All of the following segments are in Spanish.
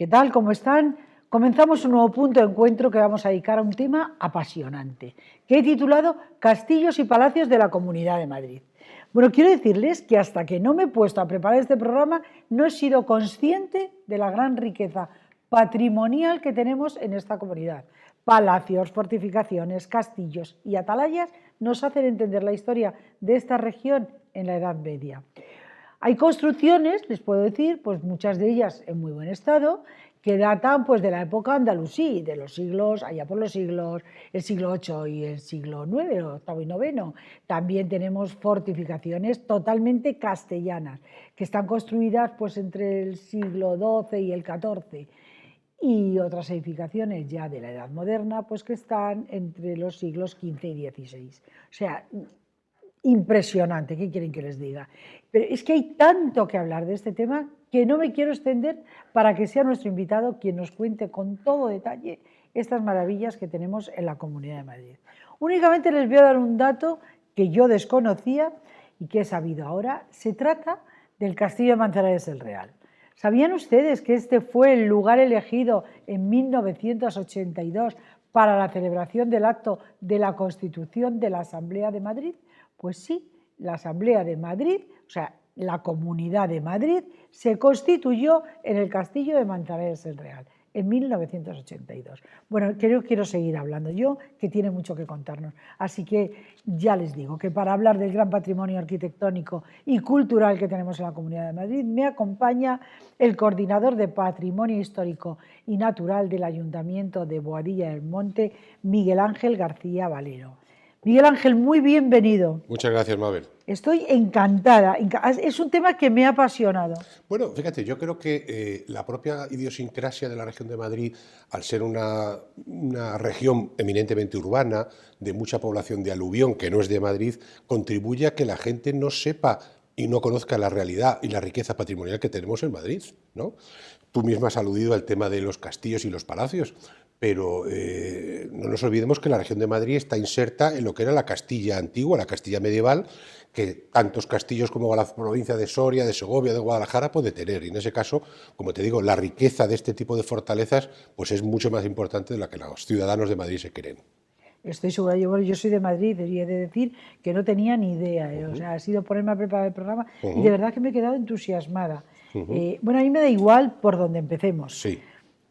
¿Qué tal? ¿Cómo están? Comenzamos un nuevo punto de encuentro que vamos a dedicar a un tema apasionante, que he titulado Castillos y Palacios de la Comunidad de Madrid. Bueno, quiero decirles que hasta que no me he puesto a preparar este programa no he sido consciente de la gran riqueza patrimonial que tenemos en esta comunidad. Palacios, fortificaciones, castillos y atalayas nos hacen entender la historia de esta región en la Edad Media. Hay construcciones, les puedo decir, pues muchas de ellas en muy buen estado, que datan pues de la época andalusí, de los siglos, allá por los siglos, el siglo VIII y el siglo IX, octavo y noveno. También tenemos fortificaciones totalmente castellanas, que están construidas pues entre el siglo XII y el XIV. Y otras edificaciones ya de la Edad Moderna, pues que están entre los siglos XV y XVI. O sea, impresionante, ¿qué quieren que les diga? Pero es que hay tanto que hablar de este tema que no me quiero extender para que sea nuestro invitado quien nos cuente con todo detalle estas maravillas que tenemos en la Comunidad de Madrid. Únicamente les voy a dar un dato que yo desconocía y que he sabido ahora. Se trata del Castillo de Manzanares el Real. ¿Sabían ustedes que este fue el lugar elegido en 1982 para la celebración del acto de la Constitución de la Asamblea de Madrid? Pues sí, la Asamblea de Madrid, o sea, la Comunidad de Madrid, se constituyó en el Castillo de Manzanares el Real en 1982. Bueno, quiero seguir hablando yo, que tiene mucho que contarnos. Así que ya les digo que para hablar del gran patrimonio arquitectónico y cultural que tenemos en la Comunidad de Madrid, me acompaña el coordinador de Patrimonio Histórico y Natural del Ayuntamiento de Boadilla del Monte, Miguel Ángel García Valero. Miguel Ángel, muy bienvenido. Muchas gracias, Mabel. Estoy encantada. Es un tema que me ha apasionado. Bueno, fíjate, yo creo que la propia idiosincrasia de la región de Madrid, al ser una región eminentemente urbana, de mucha población de aluvión, que no es de Madrid, contribuye a que la gente no sepa y no conozca la realidad y la riqueza patrimonial que tenemos en Madrid, ¿no? Tú misma has aludido al tema de los castillos y los palacios, pero no nos olvidemos que la región de Madrid está inserta en lo que era la Castilla antigua, la Castilla medieval, que tantos castillos como la provincia de Soria, de Segovia, de Guadalajara puede tener. Y en ese caso, como te digo, la riqueza de este tipo de fortalezas pues es mucho más importante de la que los ciudadanos de Madrid se creen. Estoy segura, yo soy de Madrid y he de decir que no tenía ni idea, o sea, ha sido ponerme a preparar el programa y de verdad que me he quedado entusiasmada. Bueno, a mí me da igual por donde empecemos. Sí.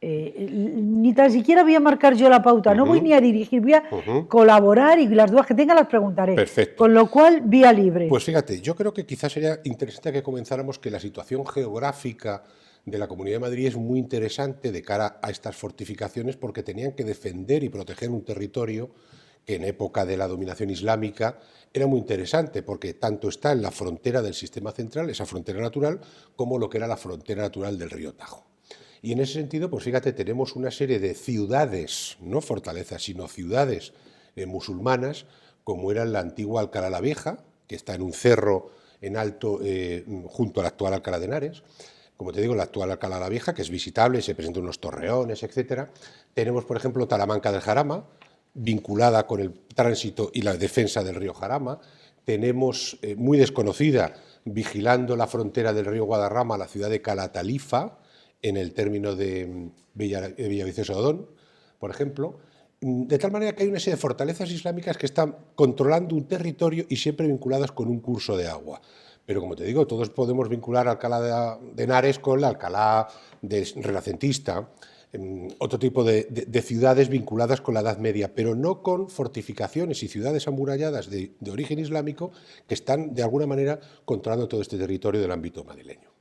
Ni tan siquiera voy a marcar yo la pauta, no voy ni a dirigir, voy a colaborar y las dudas que tenga las preguntaré. Perfecto. Con lo cual, vía libre. Pues fíjate, yo creo que quizás sería interesante que comenzáramos que la situación geográfica de la Comunidad de Madrid es muy interesante de cara a estas fortificaciones porque tenían que defender y proteger un territorio que en época de la dominación islámica era muy interesante porque tanto está en la frontera del sistema central, esa frontera natural, como lo que era la frontera natural del río Tajo. Y en ese sentido, pues fíjate, tenemos una serie de ciudades, no fortalezas, sino ciudades musulmanas, como era la antigua Alcalá la Vieja, que está en un cerro en alto junto al actual Alcalá de Henares. Como te digo, la actual Alcalá la Vieja, que es visitable, se presentan unos torreones, etc. Tenemos, por ejemplo, Talamanca del Jarama, vinculada con el tránsito y la defensa del río Jarama. Tenemos, muy desconocida, vigilando la frontera del río Guadarrama, la ciudad de Calatalifa, en el término de Villaviciosa Odón, por ejemplo, de tal manera que hay una serie de fortalezas islámicas que están controlando un territorio y siempre vinculadas con un curso de agua. Pero como te digo, todos podemos vincular Alcalá de Henares con la Alcalá renacentista, otro tipo de ciudades vinculadas con la Edad Media, pero no con fortificaciones y ciudades amuralladas de origen islámico que están de alguna manera controlando todo este territorio del ámbito madrileño.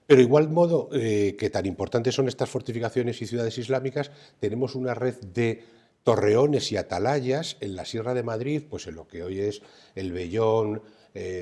Pero igual modo que tan importantes son estas fortificaciones y ciudades islámicas, tenemos una red de torreones y atalayas en la Sierra de Madrid, pues en lo que hoy es el Vellón,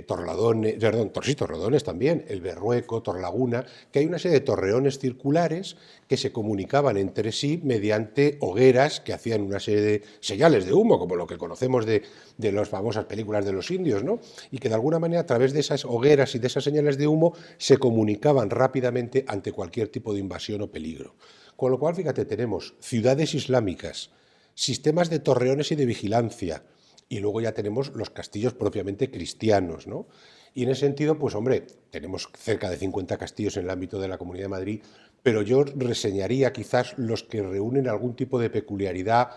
Torredones también, el Berrueco, Torrelaguna, que hay una serie de torreones circulares que se comunicaban entre sí mediante hogueras que hacían una serie de señales de humo, como lo que conocemos de las famosas películas de los indios, ¿no? Y que de alguna manera a través de esas hogueras y de esas señales de humo se comunicaban rápidamente ante cualquier tipo de invasión o peligro. Con lo cual, fíjate, tenemos ciudades islámicas, sistemas de torreones y de vigilancia, y luego ya tenemos los castillos propiamente cristianos, ¿no? Y en ese sentido, pues hombre, tenemos cerca de 50 castillos en el ámbito de la Comunidad de Madrid, pero yo reseñaría quizás los que reúnen algún tipo de peculiaridad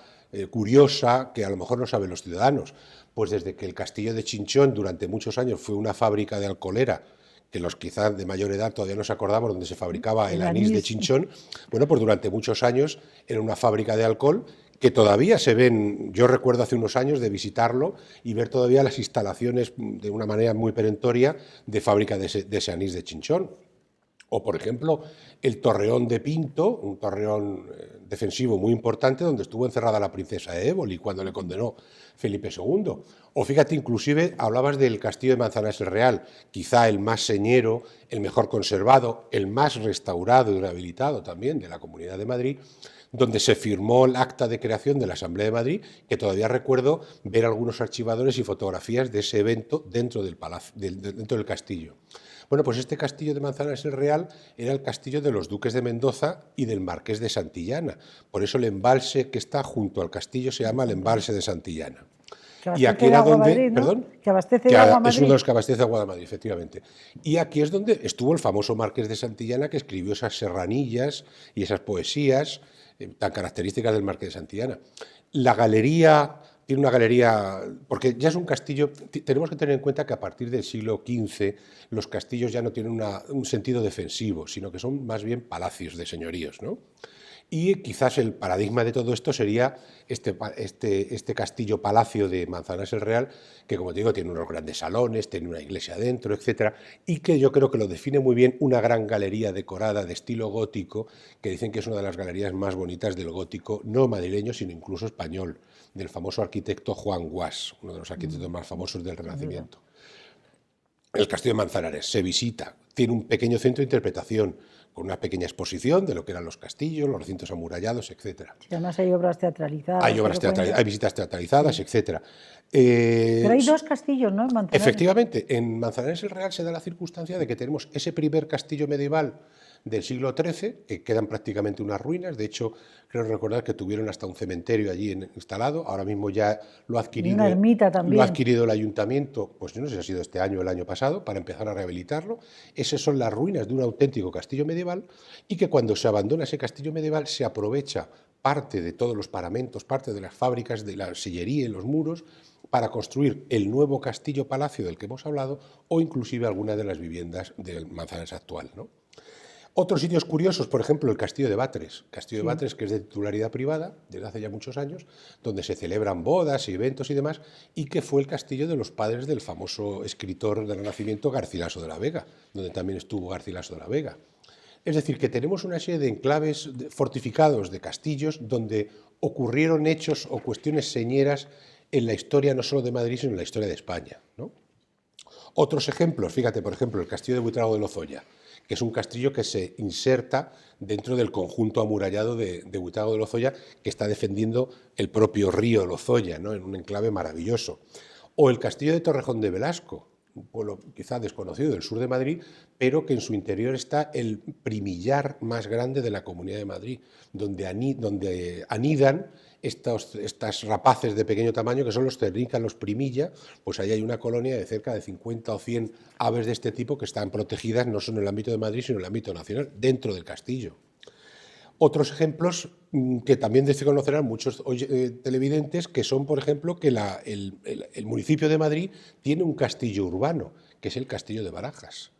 curiosa que a lo mejor no saben los ciudadanos. Pues desde que el castillo de Chinchón durante muchos años fue una fábrica de alcoholera, que los quizás de mayor edad todavía no nos acordamos, donde se fabricaba el anís de Chinchón, bueno, pues durante muchos años era una fábrica de alcohol que todavía se ven. Yo recuerdo hace unos años de visitarlo y ver todavía las instalaciones de una manera muy perentoria de fábrica de ese anís de Chinchón. O, por ejemplo, el Torreón de Pinto, un torreón defensivo muy importante, donde estuvo encerrada la princesa de Éboli cuando le condenó Felipe II. O fíjate, inclusive hablabas del castillo de Manzanares el Real, quizá el más señero, el mejor conservado, el más restaurado y rehabilitado también de la Comunidad de Madrid, donde se firmó el acta de creación de la Asamblea de Madrid, que todavía recuerdo ver algunos archivadores y fotografías de ese evento dentro del castillo. Bueno, pues este castillo de Manzanares el Real era el castillo de los duques de Mendoza y del marqués de Santillana. Por eso el embalse que está junto al castillo se llama el embalse de Santillana. Y aquí era donde, Madrid, ¿no? Perdón, que abastece de agua Madrid. Es uno de los que abastece agua de Madrid, efectivamente. Y aquí es donde estuvo el famoso marqués de Santillana, que escribió esas serranillas y esas poesías tan características del marqués de Santillana. La galería tiene una galería, porque ya es un castillo. Tenemos que tener en cuenta que a partir del siglo XV los castillos ya no tienen un sentido defensivo, sino que son más bien palacios de señoríos, ¿no? Y quizás el paradigma de todo esto sería este castillo-palacio de Manzanares el Real, que, como te digo, tiene unos grandes salones, tiene una iglesia dentro, etcétera, y que yo creo que lo define muy bien una gran galería decorada de estilo gótico, que dicen que es una de las galerías más bonitas del gótico, no madrileño, sino incluso español, del famoso arquitecto Juan Guas, uno de los arquitectos más famosos del Renacimiento. El castillo de Manzanares se visita, tiene un pequeño centro de interpretación, con una pequeña exposición de lo que eran los castillos, los recintos amurallados, etcétera. Sí, además hay obras teatralizadas. Hay visitas teatralizadas, sí, etcétera. Pero hay dos castillos, ¿no? En Manzanares. Efectivamente, en Manzanares el Real se da la circunstancia de que tenemos ese primer castillo medieval del siglo XIII, que quedan prácticamente unas ruinas. De hecho, creo recordar que tuvieron hasta un cementerio allí instalado. Ahora mismo ya lo ha adquirido, una ermita también. Lo ha adquirido el ayuntamiento, pues yo no sé si ha sido este año o el año pasado, para empezar a rehabilitarlo. Esas son las ruinas de un auténtico castillo medieval, y que cuando se abandona ese castillo medieval se aprovecha parte de todos los paramentos, parte de las fábricas, de la sillería y los muros, para construir el nuevo castillo-palacio del que hemos hablado, o inclusive alguna de las viviendas del Manzanares actual, ¿no? Otros sitios curiosos, por ejemplo, el Castillo de Batres. Castillo de Batres, que es de titularidad privada, desde hace ya muchos años, donde se celebran bodas y eventos y demás, y que fue el castillo de los padres del famoso escritor del Renacimiento Garcilaso de la Vega, donde también estuvo Garcilaso de la Vega. Es decir, que tenemos una serie de enclaves fortificados de castillos donde ocurrieron hechos o cuestiones señeras en la historia no solo de Madrid, sino en la historia de España, ¿no? Otros ejemplos, fíjate, por ejemplo, el Castillo de Buitrago de Lozoya, que es un castillo que se inserta dentro del conjunto amurallado de Buitrago de Lozoya, que está defendiendo el propio río Lozoya, ¿no?, en un enclave maravilloso. O el Castillo de Torrejón de Velasco, un pueblo quizá desconocido del sur de Madrid, pero que en su interior está el primillar más grande de la Comunidad de Madrid, donde anidan estas rapaces de pequeño tamaño, que son los ternica, los primilla. Pues ahí hay una colonia de cerca de 50 o 100 aves de este tipo que están protegidas no solo en el ámbito de Madrid, sino en el ámbito nacional, dentro del castillo. Otros ejemplos que también conocerán muchos televidentes, que son, por ejemplo, que el municipio de Madrid tiene un castillo urbano, que es el Castillo de Barajas.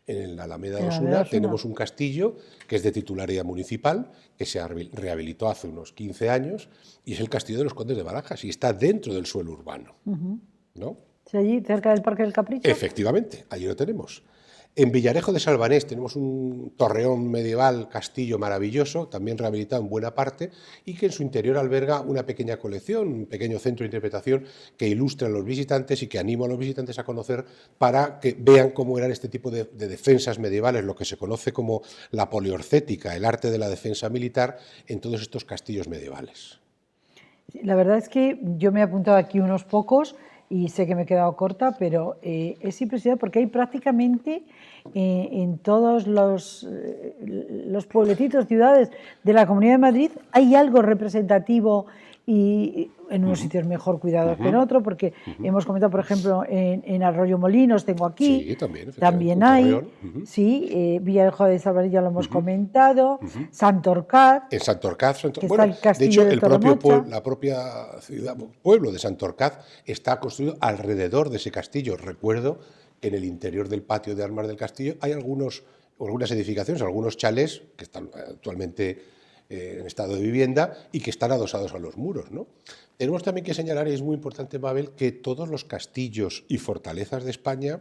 En la Alameda de Osuna tenemos un castillo que es de titularidad municipal, que se rehabilitó hace unos 15 años, y es el Castillo de los Condes de Barajas, y está dentro del suelo urbano, ¿no? ¿Sí, allí, cerca del Parque del Capricho? Efectivamente, allí lo tenemos. En Villarejo de Salvanés tenemos un torreón medieval, castillo maravilloso, también rehabilitado en buena parte, y que en su interior alberga una pequeña colección, un pequeño centro de interpretación que ilustra a los visitantes y que anima a los visitantes a conocer para que vean cómo eran este tipo de defensas medievales, lo que se conoce como la poliorcética, el arte de la defensa militar en todos estos castillos medievales. La verdad es que yo me he apuntado aquí unos pocos y sé que me he quedado corta, pero es impresionante porque hay prácticamente en todos los pueblecitos, ciudades de la Comunidad de Madrid, hay algo representativo y en unos sitios mejor cuidados que en otros, porque hemos comentado, por ejemplo, en Arroyo Molinos tengo aquí, Sí, también, también en hay, Torreón. sí, Villarejo de Salvanés ya lo hemos comentado, Santorcat, En Santorcaz, que está bueno, el de castillo hecho, de Toromocha. la propia ciudad, pueblo de Santorcaz está construido alrededor de ese castillo. Recuerdo que en el interior del patio de armas del castillo hay algunas edificaciones, algunos chalés que están actualmente en estado de vivienda y que están adosados a los muros, ¿no? Tenemos también que señalar, y es muy importante, Mabel, que todos los castillos y fortalezas de España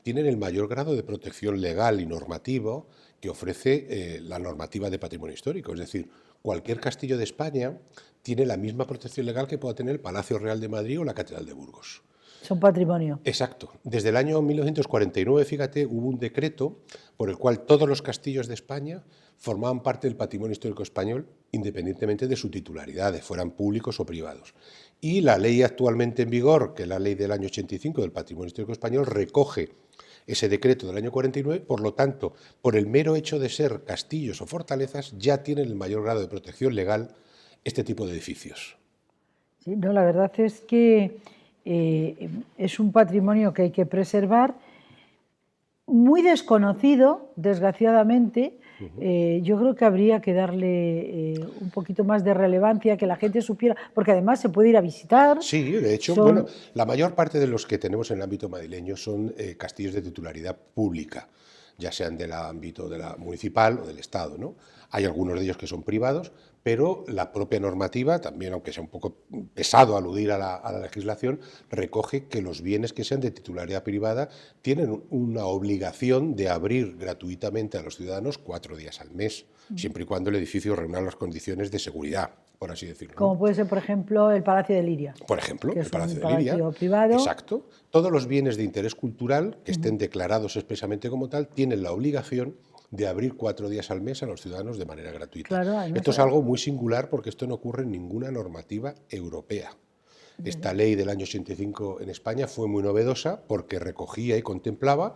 tienen el mayor grado de protección legal y normativo que ofrece la normativa de patrimonio histórico. Es decir, cualquier castillo de España tiene la misma protección legal que pueda tener el Palacio Real de Madrid o la Catedral de Burgos. Son patrimonio. Exacto. Desde el año 1949, fíjate, hubo un decreto por el cual todos los castillos de España formaban parte del patrimonio histórico español, independientemente de su titularidad, de fueran públicos o privados. Y la ley actualmente en vigor, que es la ley del año 85 del patrimonio histórico español, recoge ese decreto del año 49, por lo tanto, por el mero hecho de ser castillos o fortalezas, ya tienen el mayor grado de protección legal este tipo de edificios. Sí, no, la verdad es que es un patrimonio que hay que preservar, muy desconocido, desgraciadamente. Yo creo que habría que darle un poquito más de relevancia, que la gente supiera, porque además se puede ir a visitar. Sí, de hecho, bueno, la mayor parte de los que tenemos en el ámbito madrileño son castillos de titularidad pública, ya sean del ámbito de la municipal o del Estado, ¿no? Hay algunos de ellos que son privados, pero la propia normativa, también aunque sea un poco pesado aludir a la legislación, recoge que los bienes que sean de titularidad privada tienen una obligación de abrir gratuitamente a los ciudadanos 4 días al mes, siempre y cuando el edificio reúna las condiciones de seguridad, por así decirlo. Como puede ser, por ejemplo, el Palacio de Liria. Por ejemplo, que el es Palacio un de Liria. palacio privado. Exacto. Todos los bienes de interés cultural que estén declarados expresamente como tal tienen la obligación de abrir 4 días al mes a los ciudadanos de manera gratuita. Claro, esto es algo muy singular porque esto no ocurre en ninguna normativa europea. Esta ley del año 85 en España fue muy novedosa porque recogía y contemplaba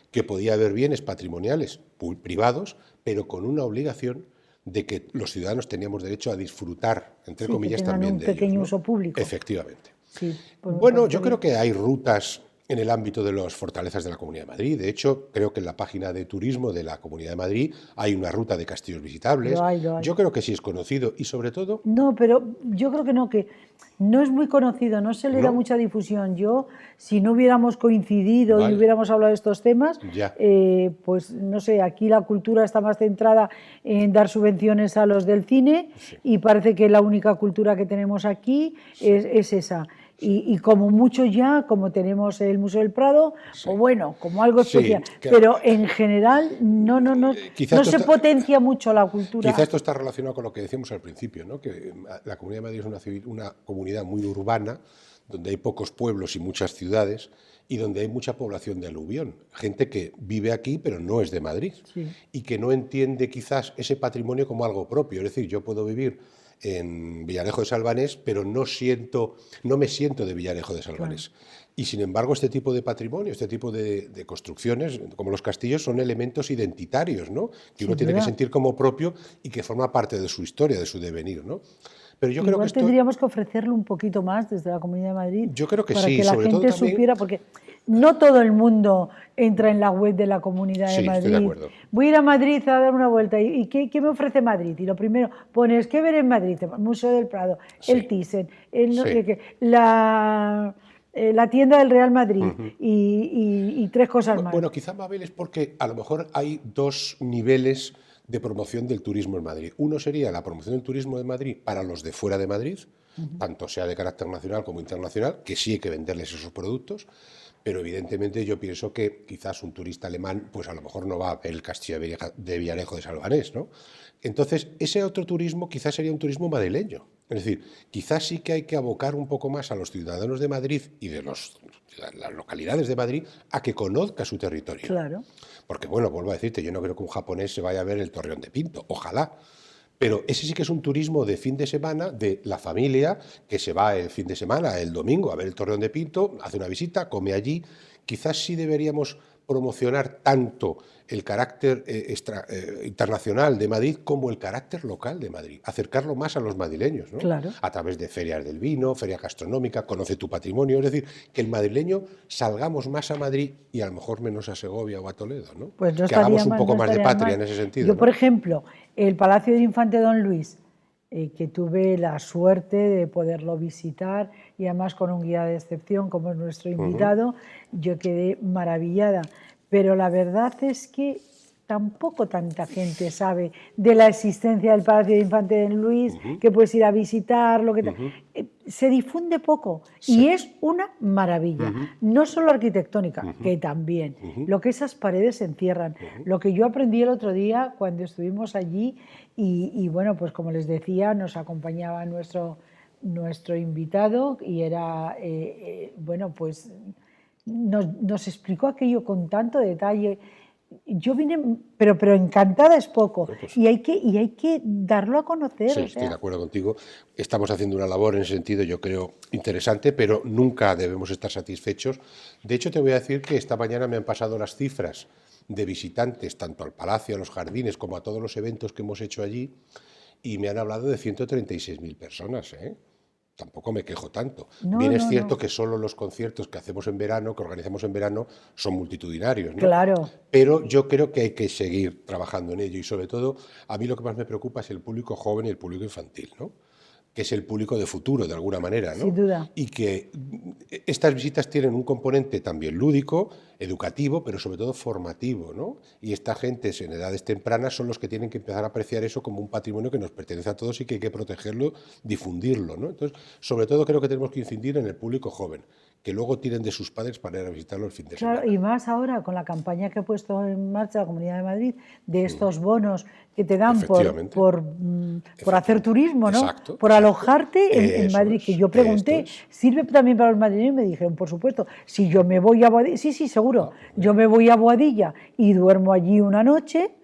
que podía haber bienes patrimoniales privados, pero con una obligación de que los ciudadanos teníamos derecho a disfrutar, entre comillas, también de ellos. Un pequeño uso público. Efectivamente. Sí, pues bueno, yo creo que hay rutas en el ámbito de las fortalezas de la Comunidad de Madrid. De hecho, creo que en la página de turismo de la Comunidad de Madrid hay una ruta de castillos visitables. Lo hay. Yo creo que sí es conocido y sobre todo... No, pero yo creo que no es muy conocido, no se le da mucha difusión. Yo, si no hubiéramos coincidido y hubiéramos hablado de estos temas, pues no sé, aquí la cultura está más centrada en dar subvenciones a los del cine y parece que la única cultura que tenemos aquí es esa. Y como mucho ya, como tenemos el Museo del Prado, o bueno, como algo especial. Pero en general no se potencia mucho la cultura. Quizá esto está relacionado con lo que decíamos al principio, ¿no? Que la Comunidad de Madrid es una comunidad muy urbana, donde hay pocos pueblos y muchas ciudades, y donde hay mucha población de aluvión, gente que vive aquí pero no es de Madrid, y que no entiende quizás ese patrimonio como algo propio. Es decir, yo puedo vivir en Villarejo de Salvanés, pero no me siento de Villarejo de Salvanés. Claro. Y sin embargo, este tipo de patrimonio, este tipo de construcciones, como los castillos, son elementos identitarios, ¿no? Que uno tiene que sentir como propio y que forma parte de su historia, de su devenir, ¿no? Pero yo creo que tendríamos que ofrecerlo un poquito más desde la Comunidad de Madrid. Yo creo que para sí, que la sobre gente todo también... supiera, porque no todo el mundo entra en la web de la Comunidad de Madrid. Estoy de acuerdo. Voy a ir a Madrid a dar una vuelta. ¿Y qué me ofrece Madrid? Y lo primero, pones, ¿qué ver en Madrid? El Museo del Prado, el Thyssen, la tienda del Real Madrid y 3 cosas más. Bueno, quizá, Mabel, es porque a lo mejor hay 2 niveles de promoción del turismo en Madrid. Uno sería la promoción del turismo de Madrid para los de fuera de Madrid, tanto sea de carácter nacional como internacional, que sí hay que venderles esos productos, pero evidentemente yo pienso que quizás un turista alemán, pues a lo mejor no va a ver el castillo de Villarejo de Salvanés, ¿no? Entonces, ese otro turismo quizás sería un turismo madrileño. Es decir, quizás sí que hay que abocar un poco más a los ciudadanos de Madrid y de las localidades de Madrid a que conozca su territorio. Claro. Porque, bueno, vuelvo a decirte, yo no creo que un japonés se vaya a ver el Torreón de Pinto, ojalá. Pero ese sí que es un turismo de fin de semana de la familia que se va el fin de semana, el domingo, a ver el Torreón de Pinto, hace una visita, come allí. Quizás sí deberíamos promocionar tanto el carácter internacional de Madrid como el carácter local de Madrid, acercarlo más a los madrileños, ¿no? Claro. A través de ferias del vino, feria gastronómica, conoce tu patrimonio, es decir, que el madrileño salgamos más a Madrid y a lo mejor menos a Segovia o a Toledo, ¿no? Pues no que hagamos un mal, poco no más de estaría patria mal. en ese sentido. Yo, ¿no? por ejemplo, el Palacio del Infante Don Luis, que tuve la suerte de poderlo visitar y además con un guía de excepción como es nuestro invitado, yo quedé maravillada. Pero la verdad es que tampoco tanta gente sabe de la existencia del Palacio del Infante Don Luis, que puedes ir a visitarlo, se difunde poco y es una maravilla, no solo arquitectónica, que también, lo que esas paredes encierran, lo que yo aprendí el otro día cuando estuvimos allí y bueno, pues como les decía, nos acompañaba nuestro invitado y era, bueno, pues nos explicó aquello con tanto detalle. Yo vine, pero encantada es poco, Bueno, pues, y hay que darlo a conocer. sí, estoy de acuerdo contigo. Estamos haciendo una labor en ese sentido, yo creo, interesante, pero nunca debemos estar satisfechos. De hecho, te voy a decir que esta mañana me han pasado las cifras de visitantes, tanto al Palacio, a los jardines, como a todos los eventos que hemos hecho allí, y me han hablado de 136.000 personas, ¿eh? Tampoco me quejo tanto. Bien es cierto que solo los conciertos que hacemos en verano, que organizamos en verano, son multitudinarios, ¿no? Claro. Pero yo creo que hay que seguir trabajando en ello y sobre todo a mí lo que más me preocupa es el público joven y el público infantil, ¿no? Que es el público de futuro, de alguna manera, ¿no? Sin duda. Y que estas visitas tienen un componente también lúdico, educativo, pero sobre todo formativo, ¿no? Y esta gente en edades tempranas son los que tienen que empezar a apreciar eso como un patrimonio que nos pertenece a todos y que hay que protegerlo, difundirlo, ¿no? Entonces, sobre todo creo que tenemos que incidir en el público joven, que luego tiren de sus padres para ir a visitarlo el fin de semana. Claro, y más ahora con la campaña que ha puesto en marcha la Comunidad de Madrid de estos bonos que te dan por hacer turismo, ¿no? Exacto, por alojarte en Madrid, que yo pregunté, es. ¿sirve también para los madrileños? Y me dijeron, por supuesto, si yo me voy a Boadilla, sí, seguro, yo me voy a Boadilla y duermo allí una noche,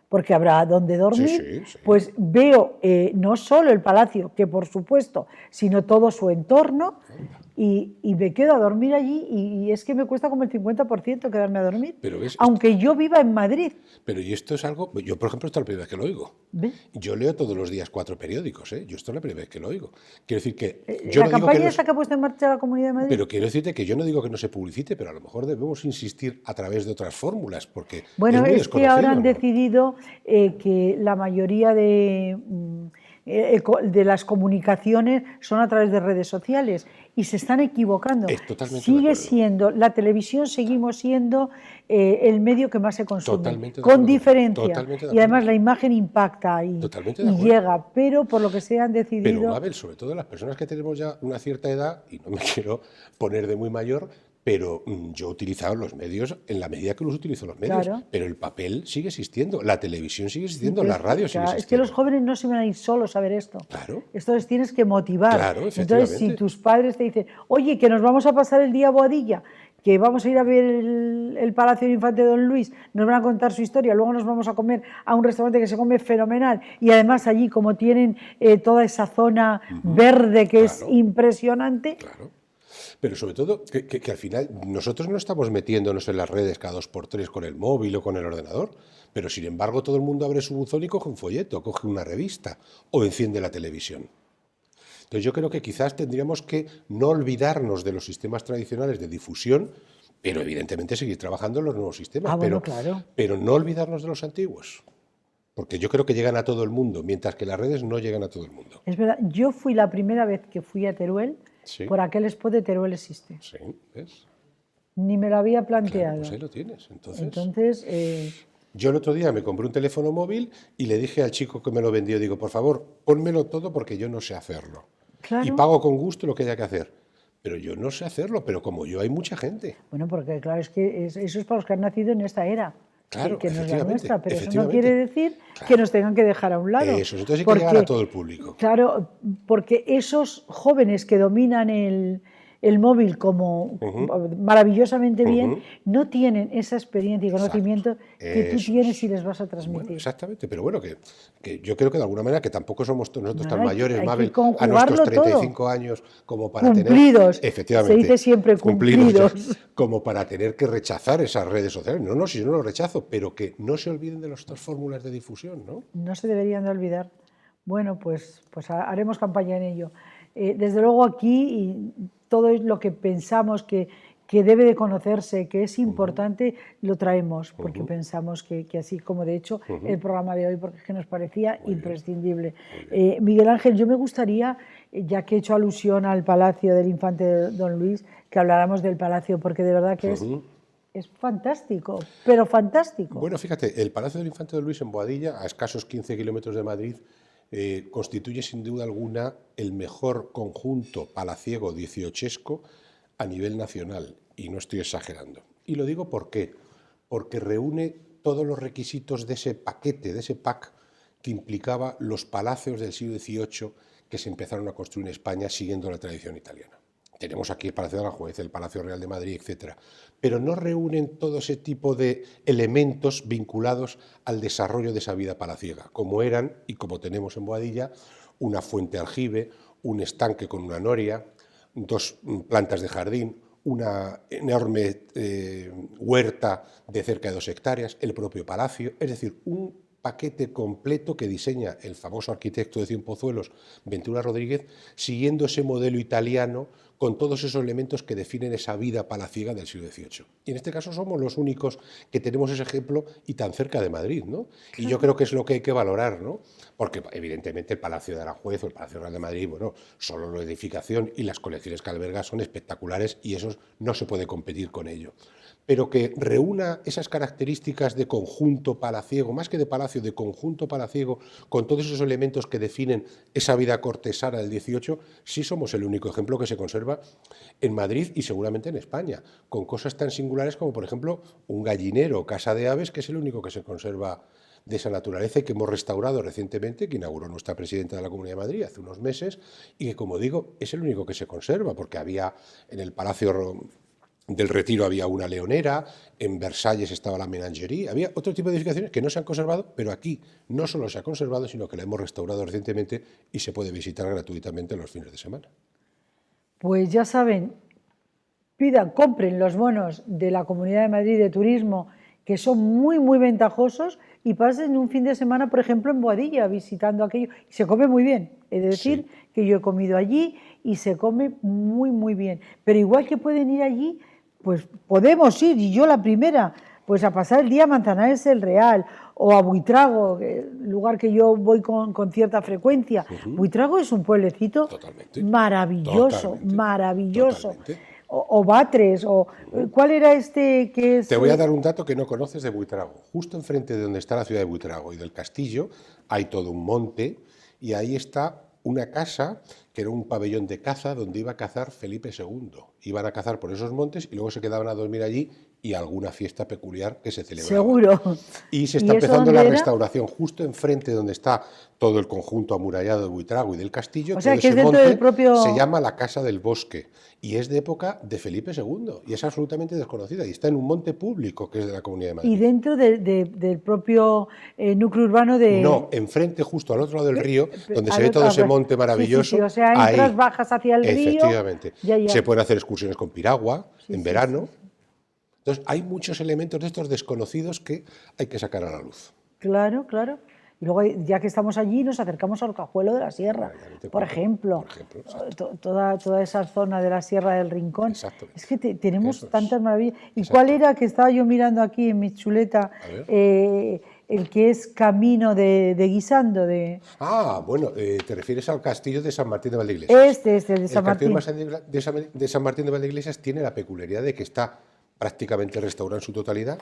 porque habrá donde dormir, Sí. pues veo no solo el palacio, que por supuesto, sino todo su entorno, y me quedo a dormir allí y es que me cuesta como el 50% quedarme a dormir, Pero ves, aunque yo viva en Madrid. Pero y esto es algo, yo por ejemplo, esto es la primera vez que lo oigo. ¿Ves? Yo leo todos los días 4 periódicos, ¿eh? Yo esto es la primera vez que lo oigo. Quiero decir que La campaña esta que ha puesto en marcha la Comunidad de Madrid. Pero quiero decirte que yo no digo que no se publicite, pero a lo mejor debemos insistir a través de otras fórmulas, porque bueno, es que ahora han ¿no? decidido que la mayoría de las comunicaciones son a través de redes sociales y se están equivocando. Sigue siendo, la televisión seguimos siendo el medio que más se consume, con diferencia. Y además la imagen impacta y llega, pero por lo que se han decidido... Pero, Mabel, sobre todo las personas que tenemos ya una cierta edad, y no me quiero poner de muy mayor, pero yo he utilizado los medios en la medida que los utilizo los medios, claro. Pero el papel sigue existiendo, la televisión sigue existiendo, la radio sigue existiendo. Es que los jóvenes no se van a ir solos a ver esto. Claro. Esto les tienes que motivar. Claro, entonces, si tus padres te dicen, oye, que nos vamos a pasar el día a Boadilla, que vamos a ir a ver el Palacio del Infante Don Luis, nos van a contar su historia, luego nos vamos a comer a un restaurante que se come fenomenal y además allí como tienen toda esa zona verde que es impresionante... Claro. Pero sobre todo que al final nosotros no estamos metiéndonos en las redes cada 2x3 con el móvil o con el ordenador, pero sin embargo todo el mundo abre su buzón y coge un folleto, coge una revista o enciende la televisión. Entonces yo creo que quizás tendríamos que no olvidarnos de los sistemas tradicionales de difusión, pero evidentemente seguir trabajando en los nuevos sistemas, pero no olvidarnos de los antiguos. Porque yo creo que llegan a todo el mundo, mientras que las redes no llegan a todo el mundo. Es verdad, yo fui la primera vez que fui a Teruel, por aquel spot de Teruel existe. Sí, ¿ves? Ni me lo había planteado. Claro, pues ahí lo tienes. Entonces yo el otro día me compré un teléfono móvil y le dije al chico que me lo vendió, digo, por favor, pónmelo todo porque yo no sé hacerlo. Claro. Y pago con gusto lo que haya que hacer. Pero yo no sé hacerlo, pero como yo hay mucha gente. Bueno, porque claro, es que eso es para los que han nacido en esta era. Claro, que no es la nuestra, pero eso no efectivamente. quiere decir que nos tengan que dejar a un lado. Eso, entonces hay que llegar a todo el público. Claro, porque esos jóvenes que dominan el móvil como maravillosamente bien, no tienen esa experiencia y conocimiento que tú tienes y les vas a transmitir. Bueno, exactamente, pero bueno, que yo creo que de alguna manera que tampoco somos nosotros tan mayores, hay Mabel, que a nuestros conjugarlo 35 todo. años como para Cumplidos, tener, efectivamente, se dice siempre cumplidos. como para tener que rechazar esas redes sociales. No, no, si yo no lo rechazo, pero que no se olviden de las otras fórmulas de difusión, ¿no? No se deberían de olvidar. Bueno, pues haremos campaña en ello. Desde luego aquí y todo lo que pensamos que debe de conocerse, que es importante, lo traemos, porque pensamos que así como de hecho el programa de hoy, porque es que nos parecía imprescindible. Miguel Ángel, yo me gustaría, ya que he hecho alusión al Palacio del Infante Don Luis, que habláramos del Palacio, porque de verdad que es fantástico, pero fantástico. Bueno, fíjate, el Palacio del Infante Don Luis en Boadilla, a escasos 15 kilómetros de Madrid, constituye sin duda alguna el mejor conjunto palaciego dieciochesco a nivel nacional, y no estoy exagerando. Y lo digo ¿por qué? Porque reúne todos los requisitos de ese paquete, de ese pack que implicaba los palacios del siglo XVIII que se empezaron a construir en España siguiendo la tradición italiana. Tenemos aquí el Palacio de Aranjuez, el Palacio Real de Madrid, etc. Pero no reúnen todo ese tipo de elementos vinculados al desarrollo de esa vida palaciega, como eran, y como tenemos en Boadilla, una fuente aljibe, un estanque con una noria, 2 plantas de jardín, una enorme huerta de cerca de 2 hectáreas, el propio palacio, es decir, un paquete completo que diseña el famoso arquitecto de Cienpozuelos, Ventura Rodríguez, siguiendo ese modelo italiano con todos esos elementos que definen esa vida palaciega del siglo XVIII. Y en este caso somos los únicos que tenemos ese ejemplo y tan cerca de Madrid, ¿no? Y yo creo que es lo que hay que valorar, ¿no? Porque evidentemente el Palacio de Aranjuez o el Palacio Real de Madrid, bueno, solo la edificación y las colecciones que alberga son espectaculares y eso no se puede competir con ello. Pero que reúna esas características de conjunto palaciego, más que de palacio, de conjunto palaciego, con todos esos elementos que definen esa vida cortesana del XVIII, sí somos el único ejemplo que se conserva en Madrid y seguramente en España, con cosas tan singulares como, por ejemplo, un gallinero, casa de aves, que es el único que se conserva de esa naturaleza y que hemos restaurado recientemente, que inauguró nuestra presidenta de la Comunidad de Madrid hace unos meses, y que, como digo, es el único que se conserva, porque había en el Palacio del Retiro había una leonera, en Versalles estaba la menagerie, había otro tipo de edificaciones que no se han conservado, pero aquí no solo se ha conservado, sino que la hemos restaurado recientemente y se puede visitar gratuitamente los fines de semana. Pues ya saben, compren los bonos de la Comunidad de Madrid de Turismo, que son muy, muy ventajosos, y pasen un fin de semana, por ejemplo, en Boadilla, visitando aquello. Y se come muy bien. He de decir que yo he comido allí y se come muy, muy bien. Pero igual que pueden ir allí, pues podemos ir, y yo la primera, pues a pasar el día a Manzanares el Real o a Buitrago, lugar que yo voy con cierta frecuencia. Buitrago es un pueblecito maravilloso, maravilloso. Totalmente. O Batres, o ¿cuál era este que es? Te voy a dar un dato que no conoces de Buitrago. Justo enfrente de donde está la ciudad de Buitrago y del castillo hay todo un monte y ahí está una casa que era un pabellón de caza donde iba a cazar Felipe II. Iban a cazar por esos montes y luego se quedaban a dormir allí y alguna fiesta peculiar que se celebraba. Seguro. Y se está empezando la restauración justo enfrente donde está todo el conjunto amurallado de Buitrago y del castillo. O sea, todo que ese es dentro monte del propio... se llama la Casa del Bosque y es de época de Felipe II y es absolutamente desconocida y está en un monte público que es de la Comunidad de Madrid. ¿Y dentro del propio núcleo urbano de...? No, enfrente, justo al otro lado del río, donde se ve todo ese monte maravilloso. Sí, o sea, entras, ahí, bajas hacia el río... Efectivamente. Ya. Se pueden hacer excursiones con piragua en verano. Entonces, hay muchos elementos de estos desconocidos que hay que sacar a la luz. Claro, claro. Y luego, ya que estamos allí, nos acercamos al Cajuelo de la Sierra, por ejemplo toda esa zona de la Sierra del Rincón. Es que tenemos tantas maravillas. ¿Y cuál era, que estaba yo mirando aquí en mi chuleta, el que es camino de Guisando? Bueno, te refieres al castillo de San Martín de Valdeiglesias. Este de San Martín. El castillo de San Martín de Valdeiglesias tiene la peculiaridad de que está prácticamente restaurado en su totalidad.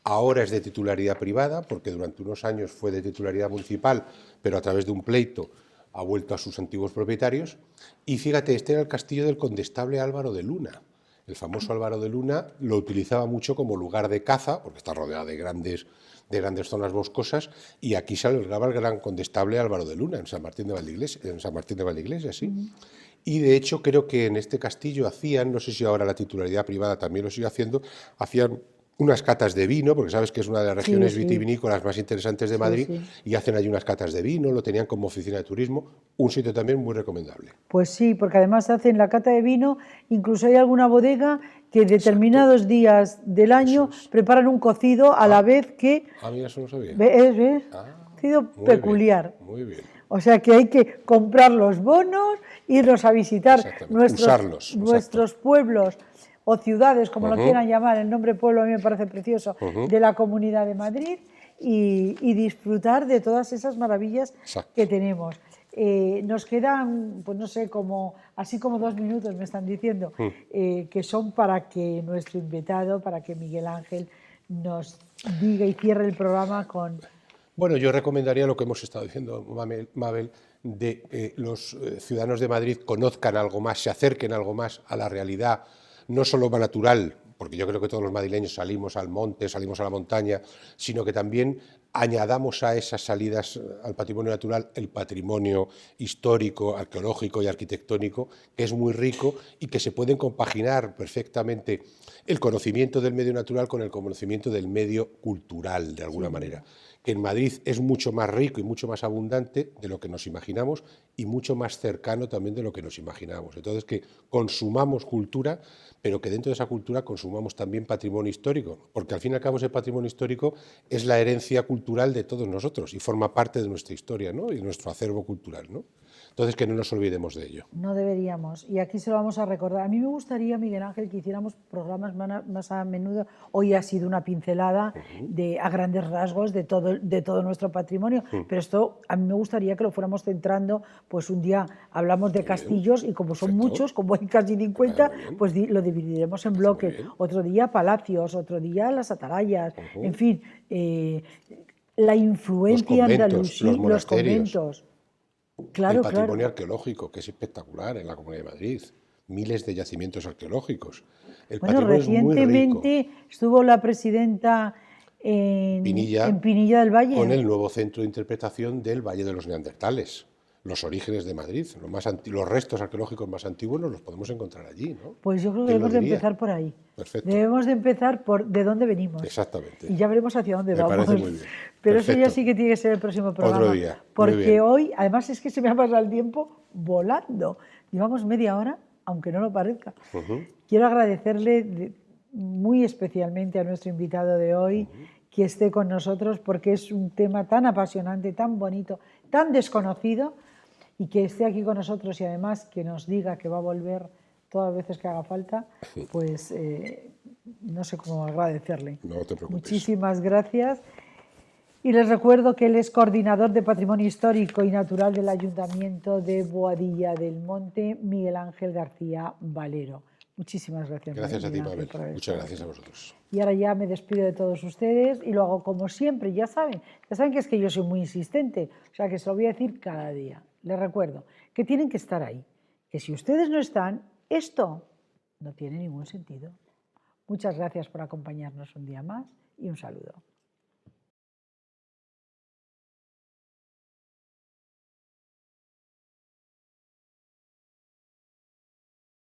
Ahora es de titularidad privada, porque durante unos años fue de titularidad municipal, pero a través de un pleito ha vuelto a sus antiguos propietarios. Y fíjate, este era el castillo del condestable Álvaro de Luna. El famoso Álvaro de Luna lo utilizaba mucho como lugar de caza, porque está rodeado de grandes zonas boscosas, y aquí se albergaba el gran condestable Álvaro de Luna, en San Martín de Valdeiglesias, ¿sí? Y de hecho creo que en este castillo hacían, no sé si ahora la titularidad privada también lo sigue haciendo, hacían unas catas de vino, porque sabes que es una de las regiones Sí, vitivinícolas más interesantes de sí, Madrid, sí. y hacen allí unas catas de vino, lo tenían como oficina de turismo, un sitio también muy recomendable. Pues sí, porque además hacen la cata de vino, incluso hay alguna bodega que determinados días del año Eso es. preparan un cocido a la vez que Mira, eso no sabía. ¿ves? Ah, Cocido muy bien, peculiar. muy bien. O sea que hay que comprar los bonos, irnos a visitar Exactamente, usarlos, exacto. nuestros pueblos o ciudades, como lo quieran llamar, el nombre pueblo a mí me parece precioso, de la Comunidad de Madrid y disfrutar de todas esas maravillas Exacto. que tenemos. Nos quedan, pues no sé, así como 2 minutos me están diciendo, que son para que nuestro invitado, para que Miguel Ángel nos diga y cierre el programa con... Bueno, yo recomendaría lo que hemos estado diciendo, Mabel, de que los ciudadanos de Madrid conozcan algo más, se acerquen algo más a la realidad, no solo natural, porque yo creo que todos los madrileños salimos al monte, salimos a la montaña, sino que también añadamos a esas salidas al patrimonio natural el patrimonio histórico, arqueológico y arquitectónico, que es muy rico y que se pueden compaginar perfectamente el conocimiento del medio natural con el conocimiento del medio cultural, de alguna manera. Que en Madrid es mucho más rico y mucho más abundante de lo que nos imaginamos y mucho más cercano también de lo que nos imaginamos. Entonces, que consumamos cultura, pero que dentro de esa cultura consumamos también patrimonio histórico, porque al fin y al cabo ese patrimonio histórico es la herencia cultural de todos nosotros y forma parte de nuestra historia, ¿no? Y de nuestro acervo cultural, ¿no? Entonces, que no nos olvidemos de ello. No deberíamos, y aquí se lo vamos a recordar. A mí me gustaría, Miguel Ángel, que hiciéramos programas más a menudo. Hoy ha sido una pincelada a grandes rasgos de todo nuestro patrimonio, pero esto a mí me gustaría que lo fuéramos centrando, pues un día hablamos de castillos y como son muchos, como hay casi 50, pues lo dividiremos en bloques. Otro día palacios, otro día las atalayas, en fin, la influencia andalusí, los conventos. Claro, el patrimonio claro. arqueológico, que es espectacular en la Comunidad de Madrid, miles de yacimientos arqueológicos. El Bueno, patrimonio es muy rico. recientemente estuvo la presidenta en Pinilla del Valle. Con el nuevo centro de interpretación del Valle de los Neandertales, los orígenes de Madrid, los restos arqueológicos más antiguos los podemos encontrar allí, ¿no? Pues yo creo que debemos de empezar por ahí. Perfecto. Debemos de empezar por de dónde venimos. Exactamente. Y ya veremos hacia dónde vamos. Me parece muy bien. Pero Perfecto. eso ya sí que tiene que ser el próximo programa. Otro día. Porque hoy, además es que se me ha pasado el tiempo volando. Llevamos media hora, aunque no lo parezca. Quiero agradecerle muy especialmente a nuestro invitado de hoy que esté con nosotros, porque es un tema tan apasionante, tan bonito, tan desconocido, y que esté aquí con nosotros y además que nos diga que va a volver todas las veces que haga falta, pues no sé cómo agradecerle. No te preocupes. Muchísimas gracias. Y les recuerdo que él es coordinador de Patrimonio Histórico y Natural del Ayuntamiento de Boadilla del Monte, Miguel Ángel García Valero. Muchísimas gracias. Gracias a ti, Mabel. Muchas gracias a vosotros. Y ahora ya me despido de todos ustedes y lo hago como siempre, ya saben que es que yo soy muy insistente, o sea que se lo voy a decir cada día. Les recuerdo que tienen que estar ahí, que si ustedes no están, esto no tiene ningún sentido. Muchas gracias por acompañarnos un día más y un saludo.